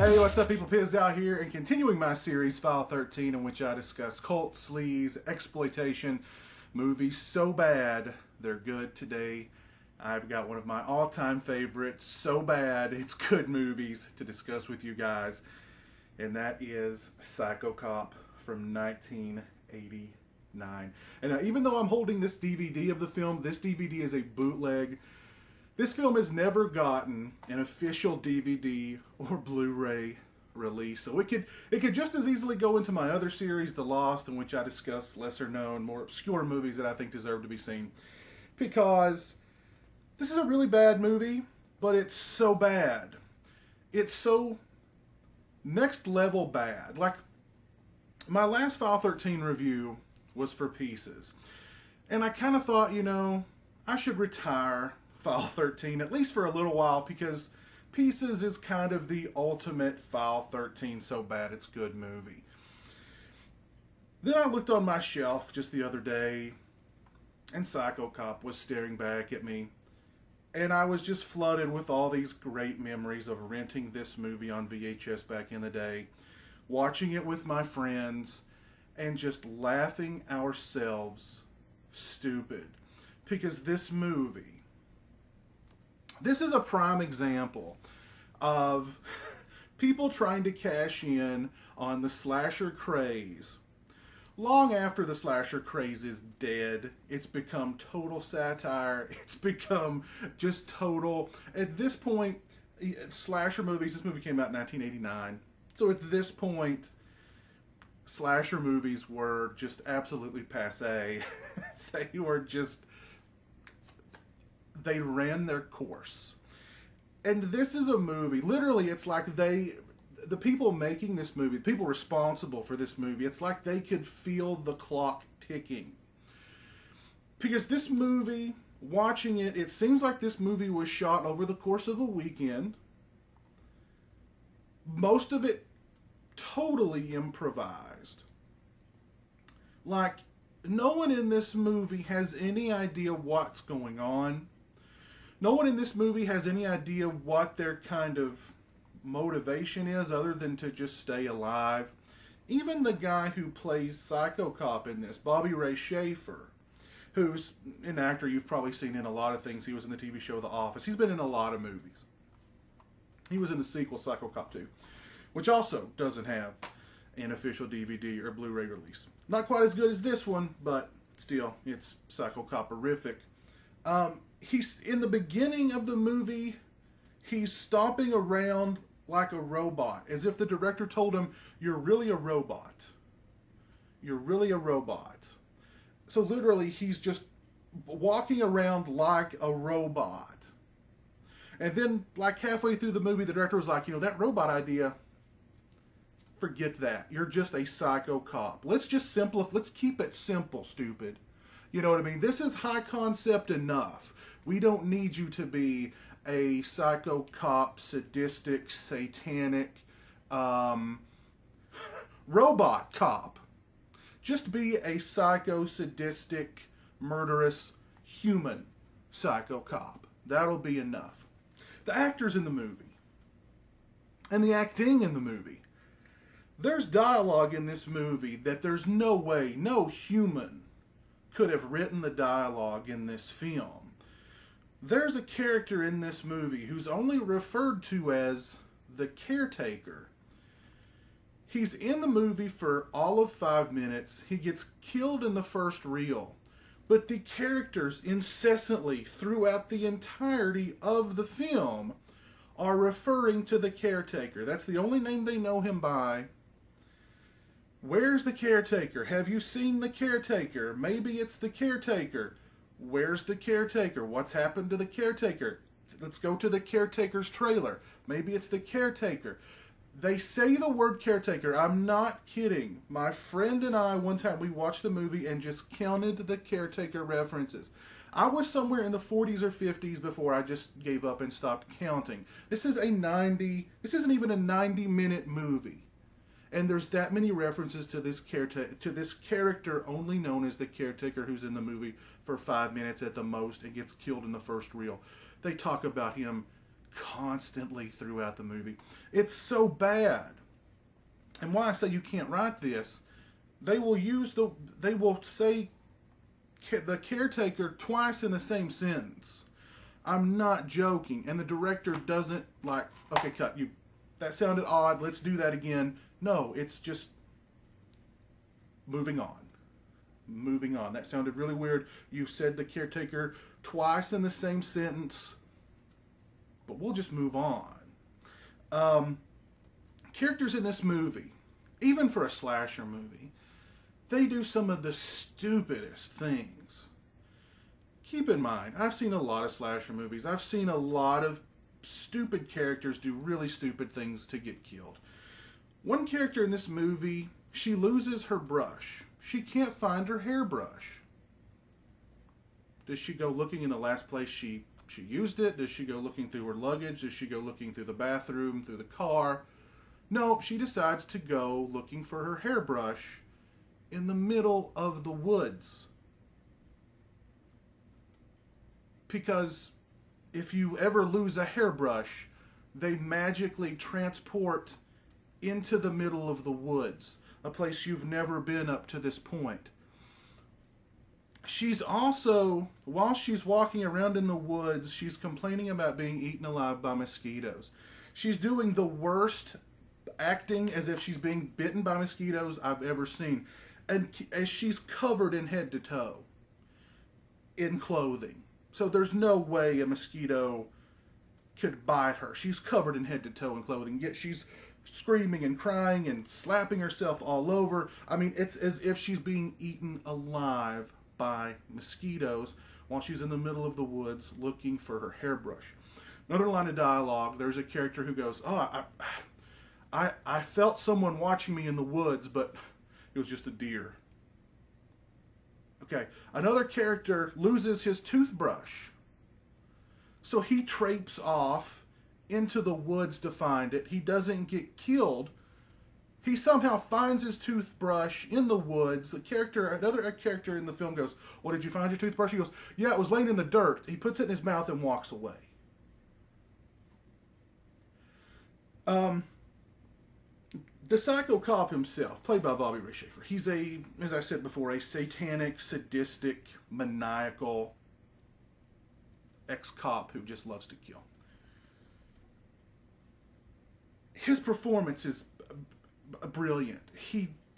Hey, what's up, people? Piz out here and continuing my series, File 13, in which I discuss cult, sleaze, exploitation, movies so bad they're good. Today, I've got one of my all-time favorites, so bad it's good movies to discuss with you guys, and that is Psycho Cop from 1989. And now, even though I'm holding this DVD of the film, this DVD is a bootleg. This film has never gotten an official DVD or Blu-ray release, so it could just as easily go into my other series, The Lost, in which I discuss lesser-known, more obscure movies that I think deserve to be seen. Because this is a really bad movie, but it's so bad. It's so next-level bad. Like, my last File 13 review was for Pieces. And I kind of thought, I should retire File 13, at least for a little while, because Pieces is kind of the ultimate File 13 so bad it's good movie. Then I looked on my shelf just the other day, and Psycho Cop was staring back at me, and I was just flooded with all these great memories of renting this movie on VHS back in the day, watching it with my friends, and just laughing ourselves stupid. Because this is a prime example of people trying to cash in on the slasher craze. Long after the slasher craze is dead, it's become total satire. It's become just total. At this point, slasher movies, this movie came out in 1989. So at this point, slasher movies were just absolutely passé. They ran their course. And this is a movie, literally, it's like the people making this movie, the people responsible for this movie, it's like they could feel the clock ticking. Because this movie, watching it, it seems like this movie was shot over the course of a weekend. Most of it totally improvised. Like, no one in this movie has any idea what's going on. No one in this movie has any idea what their kind of motivation is other than to just stay alive. Even the guy who plays Psycho Cop in this, Bobby Ray Schaefer, who's an actor you've probably seen in a lot of things. He was in the TV show The Office. He's been in a lot of movies. He was in the sequel, Psycho Cop 2, which also doesn't have an official DVD or Blu-ray release. Not quite as good as this one, but still, it's Psycho Cop-erific. He's in the beginning of the movie, he's stomping around like a robot, as if the director told him, "You're really a robot. You're really a robot." So literally, he's just walking around like a robot. And then, like halfway through the movie, the director was like, that robot idea, forget that. You're just a psycho cop. Let's keep it simple, stupid. You know what I mean? This is high concept enough. We don't need you to be a psycho cop, sadistic, satanic, robot cop. Just be a psycho, sadistic, murderous, human psycho cop. That'll be enough. The actors in the movie and the acting in the movie. There's dialogue in this movie that there's no way, no human could have written the dialogue in this film. There's a character in this movie who's only referred to as the caretaker. He's in the movie for all of 5 minutes. He gets killed in the first reel. But the characters incessantly throughout the entirety of the film are referring to the caretaker. That's the only name they know him by. Where's the caretaker? Have you seen the caretaker? Maybe it's the caretaker. Where's the caretaker? What's happened to the caretaker? Let's go to the caretaker's trailer. Maybe it's the caretaker. They say the word caretaker. I'm not kidding. My friend and I, one time, we watched the movie and just counted the caretaker references. I was somewhere in the 40s or 50s before I just gave up and stopped counting. This isn't even a 90-minute movie. And there's that many references to this character only known as the caretaker, who's in the movie for 5 minutes at the most and gets killed in the first reel. They talk about him constantly throughout the movie. It's so bad. And why I say you can't write this, they will say the caretaker twice in the same sentence. I'm not joking. And the director doesn't like, okay, cut, that sounded odd, let's do that again. No, it's just moving on. Moving on. That sounded really weird. You said the caretaker twice in the same sentence, but we'll just move on. Characters in this movie, even for a slasher movie, they do some of the stupidest things. Keep in mind, I've seen a lot of slasher movies. I've seen a lot of stupid characters do really stupid things to get killed. One character in this movie, she loses her brush. She can't find her hairbrush. Does she go looking in the last place she used it? Does she go looking through her luggage? Does she go looking through the bathroom, through the car? No, she decides to go looking for her hairbrush in the middle of the woods. Because if you ever lose a hairbrush, they magically transport into the middle of the woods, a place you've never been up to this point. She's also, while she's walking around in the woods, she's complaining about being eaten alive by mosquitoes. She's doing the worst acting as if she's being bitten by mosquitoes I've ever seen. And as she's covered in head to toe in clothing. So there's no way a mosquito could bite her. She's covered in head to toe in clothing, yet she's screaming and crying and slapping herself all over. I mean, it's as if she's being eaten alive by mosquitoes while she's in the middle of the woods looking for her hairbrush. Another line of dialogue, there's a character who goes, "Oh, I felt someone watching me in the woods, but it was just a deer." Okay, another character loses his toothbrush. So he traipses off into the woods to find it. He doesn't get killed. He somehow finds his toothbrush in the woods. Another character in the film goes, "Well, did you find your toothbrush?" He goes, "Yeah, it was laying in the dirt." He puts it in his mouth and walks away. The psycho cop himself, played by Bobby Ray Schaefer, he's as I said before, a satanic, sadistic, maniacal ex-cop who just loves to kill. His performance is brilliant.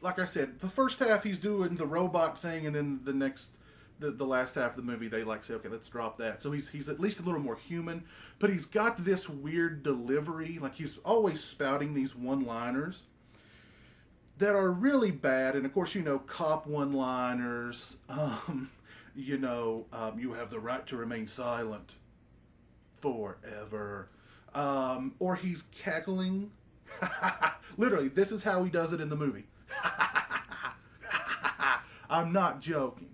Like I said, the first half he's doing the robot thing, and then the last half of the movie they say, okay, let's drop that. So he's at least a little more human, but he's got this weird delivery, like he's always spouting these one-liners that are really bad. And of course, cop one-liners, you have the right to remain silent forever. Or he's cackling. Literally, this is how he does it in the movie. I'm not joking.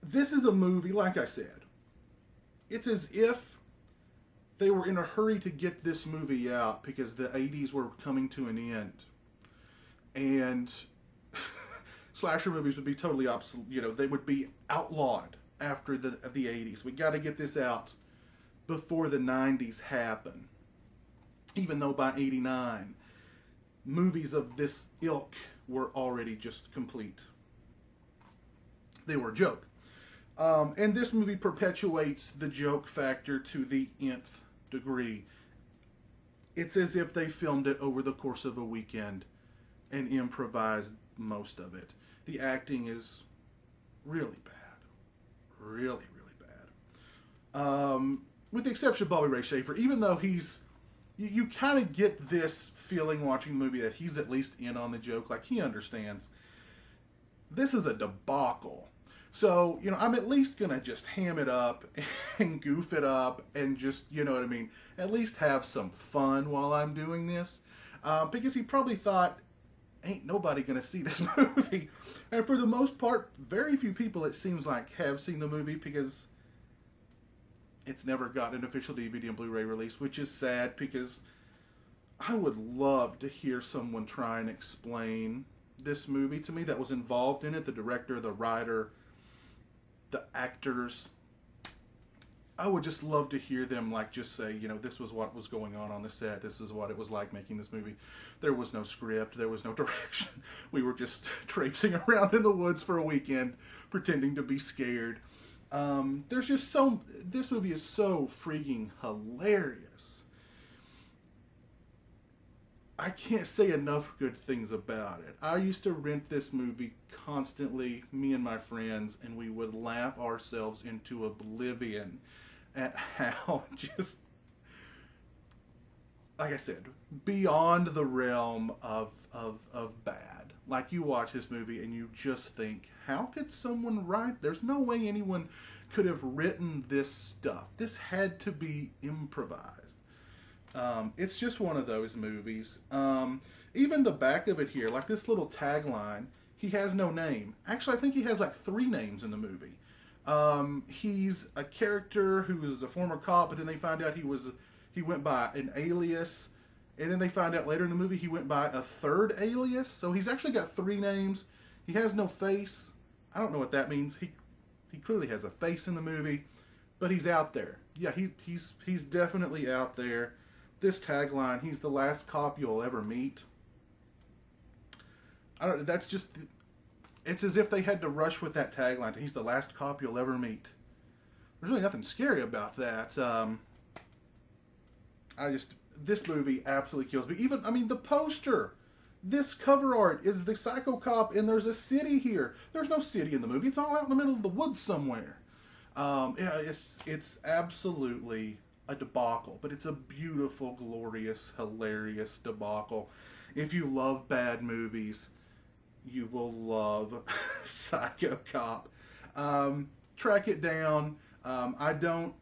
This is a movie, like I said, it's as if they were in a hurry to get this movie out because the 80s were coming to an end. And slasher movies would be totally obsolete. They would be outlawed after the 80s. We got to get this out before the 90s happen. Even though by 89, movies of this ilk were already just complete. They were a joke. And this movie perpetuates the joke factor to the nth degree. It's as if they filmed it over the course of a weekend and improvised most of it. The acting is really bad. Really, really bad. With the exception of Bobby Ray Schaefer, even though you kind of get this feeling watching the movie that he's at least in on the joke, like he understands. This is a debacle. So, I'm at least going to just ham it up and goof it up and just, at least have some fun while I'm doing this. Because he probably thought, ain't nobody going to see this movie. And for the most part, very few people, it seems like, have seen the movie because it's never got an official DVD and Blu-ray release, which is sad because I would love to hear someone try and explain this movie to me that was involved in it, the director, the writer, the actors. I would just love to hear them like just say, you know, this was what was going on the set. This is what it was like making this movie. There was no script. There was no direction. We were just traipsing around in the woods for a weekend, pretending to be scared. There's just so. This movie is so freaking hilarious. I can't say enough good things about it. I used to rent this movie constantly, me and my friends, and we would laugh ourselves into oblivion at how just, like I said, beyond the realm of bad. Like, you watch this movie and you just think, how could someone write? There's no way anyone could have written this stuff. This had to be improvised. It's just one of those movies. Even the back of it here, like this little tagline, he has no name. Actually, I think he has like 3 names in the movie. He's a character who is a former cop, but then they find out he went by an alias, and then they find out later in the movie he went by a 3rd alias. So he's actually got 3 names. He has no face. I don't know what that means. He clearly has a face in the movie, but he's out there. Yeah, he's definitely out there. This tagline, he's the last cop you'll ever meet. That's just, it's as if they had to rush with that tagline. He's the last cop you'll ever meet. There's really nothing scary about that. This movie absolutely kills me. Even, I mean, the poster, this cover art is the Psycho Cop, and there's a city here. There's no city in the movie. It's all out in the middle of the woods somewhere. Yeah, it's absolutely a debacle, but it's a beautiful, glorious, hilarious debacle. If you love bad movies, you will love Psycho Cop. Track it down. I don't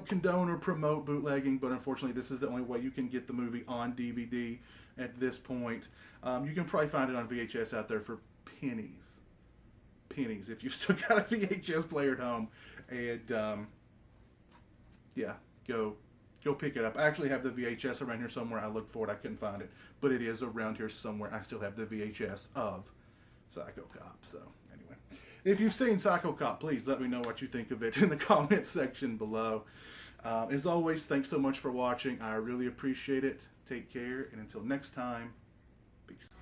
condone or promote bootlegging, but unfortunately this is the only way you can get the movie on DVD at this point. You can probably find it on VHS out there for pennies. Pennies if you've still got a VHS player at home. And yeah, go pick it up. I actually have the VHS around here somewhere. I looked for it, I couldn't find it, but it is around here somewhere. I still have the VHS of Psycho Cop. So anyway, if you've seen Psycho Cop, please let me know what you think of it in the comments section below. As always, thanks so much for watching. I really appreciate it. Take care, and until next time, peace.